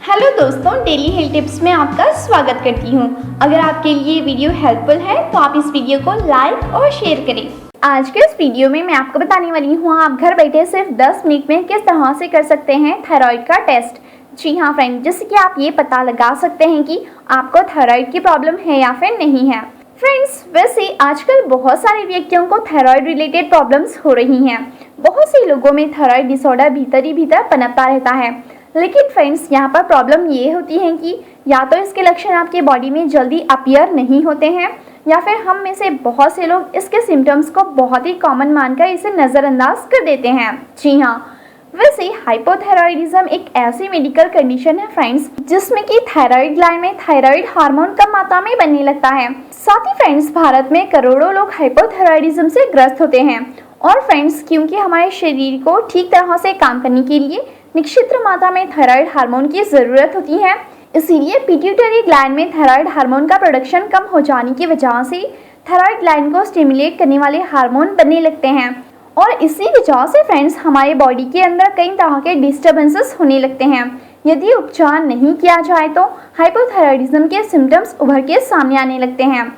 Hello दोस्तों, daily health tips में आपका स्वागत करती हूँ। अगर आपके लिए वीडियो हेल्पफुल है तो आप इस वीडियो को लाइक और शेयर करें। आज के इस वीडियो में मैं आपको बताने वाली हूँ आप घर बैठे सिर्फ 10 मिनट में किस तरह से कर सकते हैं थायराइड का टेस्ट। जी हाँ फ्रेंड, जिससे कि आप ये पता लगा सकते हैं कि आपको थायराइड की प्रॉब्लम है या फिर नहीं है। फ्रेंड्स, वैसे आजकल बहुत सारे व्यक्तियों को थायराइड रिलेटेड प्रॉब्लम्स हो रही हैं। बहुत से लोगों में थायराइड डिसऑर्डर भीतर ही भीतर पनपता रहता है। लेकिन फ्रेंड्स, यहाँ पर प्रॉब्लम ये होती है कि या तो इसके लक्षण आपके बॉडी में जल्दी अपीयर नहीं होते हैं या फिर हम में से बहुत से लोग इसके सिम्टम्स को बहुत ही कॉमन मानकर इसे नज़रअंदाज कर देते हैं। जी हाँ, वैसे हाइपोथायरॉयडिज्म एक ऐसी मेडिकल कंडीशन है फ्रेंड्स, जिसमें कि थायराइड ग्लैंड में थायराइड हार्मोन कम मात्रा में बनने लगता है। साथ ही फ्रेंड्स, भारत में करोड़ों लोग हाइपोथायरॉयडिज्म से ग्रस्त होते हैं। और फ्रेंड्स, क्योंकि हमारे शरीर को ठीक तरह से काम करने के लिए निश्चित मात्रा में थायराइड हार्मोन की जरूरत होती है, इसीलिए पिट्यूटरी ग्लैंड में थायराइड हार्मोन का प्रोडक्शन कम हो जाने की वजह से थायराइड ग्लैंड को स्टिमुलेट करने वाले हार्मोन बनने लगते हैं। और इसी वजह से फ्रेंड्स, हमारे बॉडी के अंदर कई तरह के डिस्टर्बेंसेस होने लगते हैं। यदि उपचार नहीं किया जाए तो हाइपोथायरॉयडिज्म के सिम्टम्स उभर के सामने आने लगते हैं।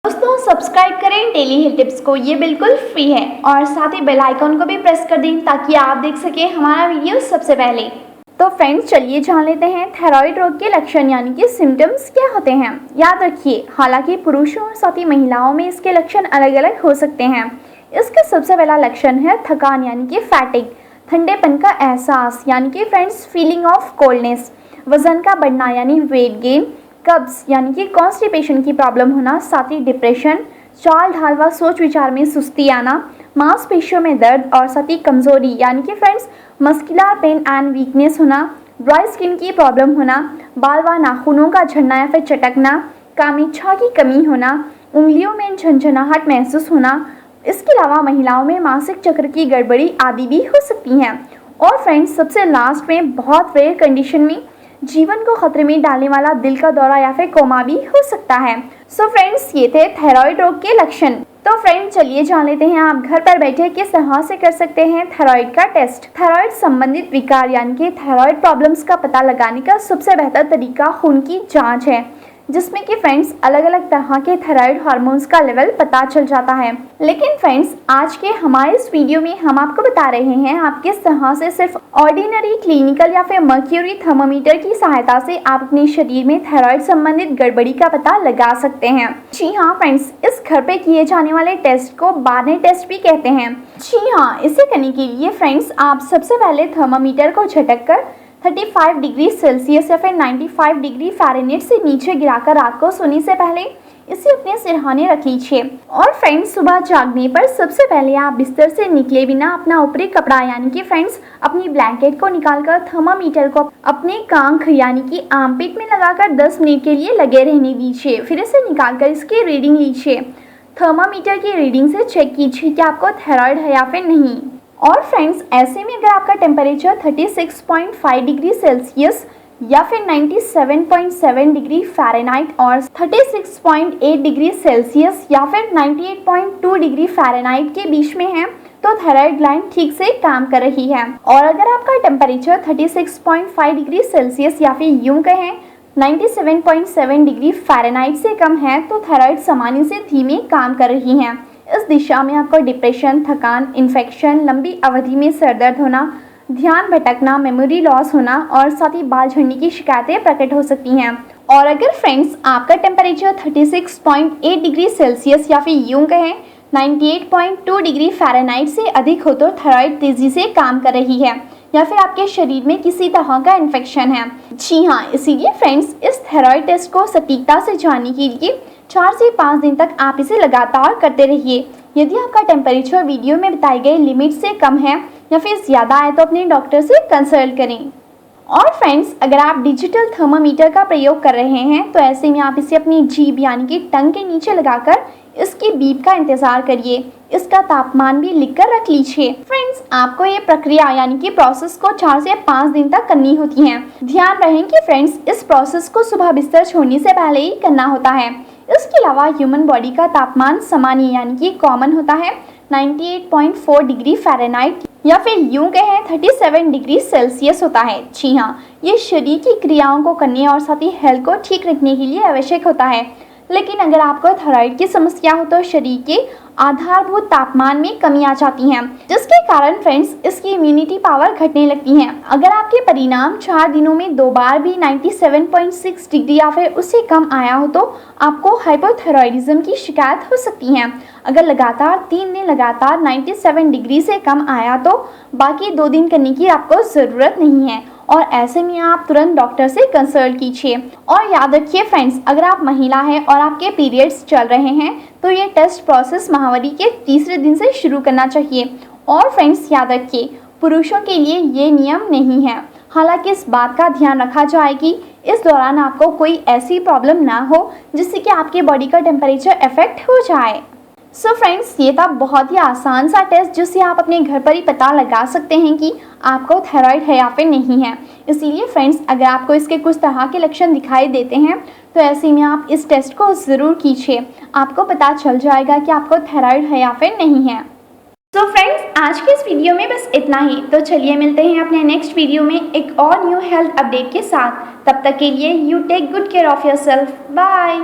दोस्तों, सब्सक्राइब करें डेली हेल्थ टिप्स को, ये बिल्कुल फ्री है। और साथ ही बेल आइकन को भी प्रेस कर दें ताकि आप देख सकें हमारा वीडियो सबसे पहले। तो फ्रेंड्स, चलिए जान लेते हैं थायराइड रोग के लक्षण यानी कि सिम्टम्स क्या होते हैं। याद रखिए, हालांकि पुरुषों और साथ ही महिलाओं में इसके लक्षण अलग अलग हो सकते हैं। इसका सबसे पहला लक्षण है थकान यानी कि फैटिग, ठंडेपन का एहसास यानी कि फ्रेंड्स फीलिंग ऑफ कोल्डनेस, वजन का बढ़ना यानी वेट गेन, कब्ज यानी कि कॉन्स्टिपेशन की प्रॉब्लम होना, साथ ही डिप्रेशन, चाल ढाल व सोच विचार में सुस्ती आना, मांसपेशियों में दर्द और साथ ही कमजोरी यानी कि friends muscular pain and weakness होना, ड्राई स्किन की प्रॉब्लम होना, बाल व नाखूनों का झड़ना या फिर चटकना, कामिच्छा की कमी होना, उंगलियों में झंझनाहट महसूस होना। इसके अलावा महिलाओं में मासिक चक्र की गड़बड़ी आदि भी हो सकती हैं। और फ्रेंड्स, सबसे लास्ट में बहुत रेयर कंडीशन में जीवन को खतरे में डालने वाला दिल का दौरा या फिर कोमा भी हो सकता है। सो फ्रेंड्स, ये थे थायराइड रोग के लक्षण। तो फ्रेंड्स, चलिए जान लेते हैं आप घर पर बैठे किस तरह से कर सकते हैं थायराइड का टेस्ट। थायराइड संबंधित विकार यानी कि थायराइड प्रॉब्लम्स का पता लगाने का सबसे बेहतर तरीका खून की जांच है, जिसमें कि फ्रेंड्स अलग अलग तरह के थायराइड हार्मोन्स का लेवल पता चल जाता है। लेकिन फ्रेंड्स, आज के हमारे इस वीडियो में हम आपको बता रहे हैं आप किस तरह से सिर्फ ऑर्डिनरी क्लिनिकल या फिर मर्क्यूरी थर्मामीटर की सहायता से आप अपने शरीर में थायराइड संबंधित गड़बड़ी का पता लगा सकते हैं। जी हाँ फ्रेंड्स, इस घर पे किए जाने वाले टेस्ट को बार्ने टेस्ट भी कहते हैं। जी हाँ, इसे करने के लिए फ्रेंड्स आप सबसे पहले थर्मामीटर को झटक कर 35 डिग्री सेल्सियस या फिर 95 डिग्री फ़ारेनहाइट से नीचे गिराकर रात को सोने से पहले इसे अपने सिरहाने रख लीजिए। और फ्रेंड्स, सुबह जागने पर सबसे पहले आप बिस्तर से निकले बिना अपना ऊपरी कपड़ा यानी कि फ्रेंड्स अपनी ब्लैंकेट को निकालकर थर्मामीटर को अपने कांख यानी कि आर्मपिट में लगाकर 10 मिनट के लिए लगे रहने दीजिए। फिर इसे निकालकर इसकी रीडिंग लीजिए। थर्मामीटर की रीडिंग से चेक कीजिए कि आपको थायराइड है या फिर नहीं। और फ्रेंड्स, ऐसे में अगर आपका टेम्परेचर 36.5 डिग्री सेल्सियस या फिर 97.7 डिग्री फ़ारेनहाइट और 36.8 डिग्री सेल्सियस या फिर 98.2 डिग्री फ़ारेनहाइट के बीच में है तो थायराइड ग्लैंड ठीक से काम कर रही है। और अगर आपका टेम्परेचर 36.5 डिग्री सेल्सियस या फिर यूं कहें 97.7 डिग्री फ़ारेनहाइट से कम है तो थायराइड सामान्य से धीमे काम कर रही है। इस दिशा में आपको डिप्रेशन, थकान, इन्फेक्शन, लंबी अवधि में सरदर्द होना, ध्यान भटकना, मेमोरी लॉस होना और साथ ही बाल झड़ने की शिकायतें प्रकट हो सकती हैं। और अगर फ्रेंड्स आपका टेम्परेचर 36.8 डिग्री सेल्सियस या फिर यूं कहें 98.2 डिग्री फ़ारेनहाइट से अधिक हो तो थायराइड तेजी से काम कर रही है या फिर आपके शरीर में किसी तरह का इन्फेक्शन है। जी हाँ, इसीलिए फ्रेंड्स इस थायराइड टेस्ट को सटीकता से जानने के लिए 4 से 5 दिन तक आप इसे लगातार करते रहिए। यदि आपका टेम्परेचर वीडियो में बताई गई लिमिट से कम है या फिर ज़्यादा है तो अपने डॉक्टर से कंसल्ट करें। और फ्रेंड्स, अगर आप डिजिटल थर्मामीटर का प्रयोग कर रहे हैं तो ऐसे में आप इसे अपनी जीभ यानी कि टंग के नीचे लगाकर इसकी बीप का इंतजार करिए। इसका तापमान भी लिखकर रख लीजिए। फ्रेंड्स, आपको ये प्रक्रिया यानी कि प्रोसेस को 4 से 5 दिन तक करनी होती है। ध्यान रहे कि फ्रेंड्स इस प्रोसेस को सुबह बिस्तर छोड़ने से पहले ही करना होता है। इसके अलावा ह्यूमन बॉडी का तापमान सामान्य यानी कि कॉमन होता है, 98.4 डिग्री फ़ारेनहाइट या फिर यूं कहें 37 डिग्री सेल्सियस होता है। जी हाँ, ये शरीर की क्रियाओं को करने और साथ ही हेल्थ को ठीक रखने के लिए आवश्यक होता है। लेकिन अगर आपको थायराइड की समस्या हो तो शरीर के आधारभूत तापमान में कमी आ जाती है, जिसके कारण फ्रेंड्स इसकी इम्यूनिटी पावर घटने लगती है। अगर आपके परिणाम 4 दिनों में 2 बार भी 97.6 डिग्री या फिर उससे कम आया हो तो आपको हाइपोथायरॉयडिज्म की शिकायत हो सकती है। अगर लगातार 3 दिन लगातार 97 डिग्री से कम आया तो बाकी 2 दिन करने की आपको ज़रूरत नहीं है और ऐसे में आप तुरंत डॉक्टर से कंसल्ट कीजिए। और याद रखिए फ्रेंड्स, अगर आप महिला हैं और आपके पीरियड्स चल रहे हैं तो ये टेस्ट प्रोसेस माहवारी के तीसरे दिन से शुरू करना चाहिए। और फ्रेंड्स याद रखिए, पुरुषों के लिए ये नियम नहीं है। हालांकि इस बात का ध्यान रखा जाए कि इस दौरान आपको कोई ऐसी प्रॉब्लम ना हो जिससे कि आपके बॉडी का टेम्परेचर इफेक्ट हो जाए। सो फ्रेंड्स, ये था बहुत ही आसान सा टेस्ट जिससे आप अपने घर पर ही पता लगा सकते हैं कि आपको थायराइड है या फिर नहीं है। इसीलिए फ्रेंड्स, अगर आपको इसके कुछ तरह के लक्षण दिखाई देते हैं तो ऐसे में आप इस टेस्ट को ज़रूर कीजिए। आपको पता चल जाएगा कि आपको थायराइड है या फिर नहीं है। तो फ्रेंड्स, आज के इस वीडियो में बस इतना ही। तो चलिए मिलते हैं अपने नेक्स्ट वीडियो में एक और न्यू हेल्थ अपडेट के साथ। तब तक के लिए you take good care of yourself. Bye.